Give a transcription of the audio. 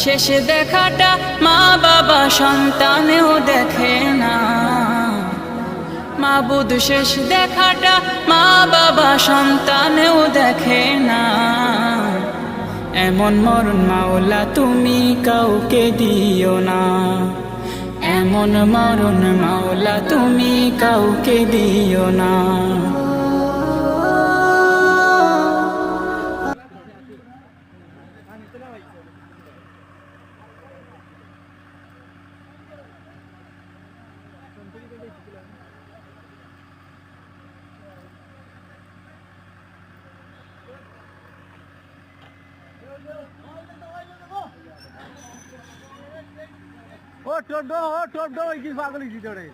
শেষে দেখাটা মা বাবা সন্তানেও দেখে না, মাবুদ শেষ দেখাটা মা বাবা সন্তানেও দেখে না। এমন মরণ মাওলা তুমি কাউকে দিও না, এমন মরণ মাওলা তুমি কাউকে দিও না। ও টোটো কি পাগল হইছি তোরে।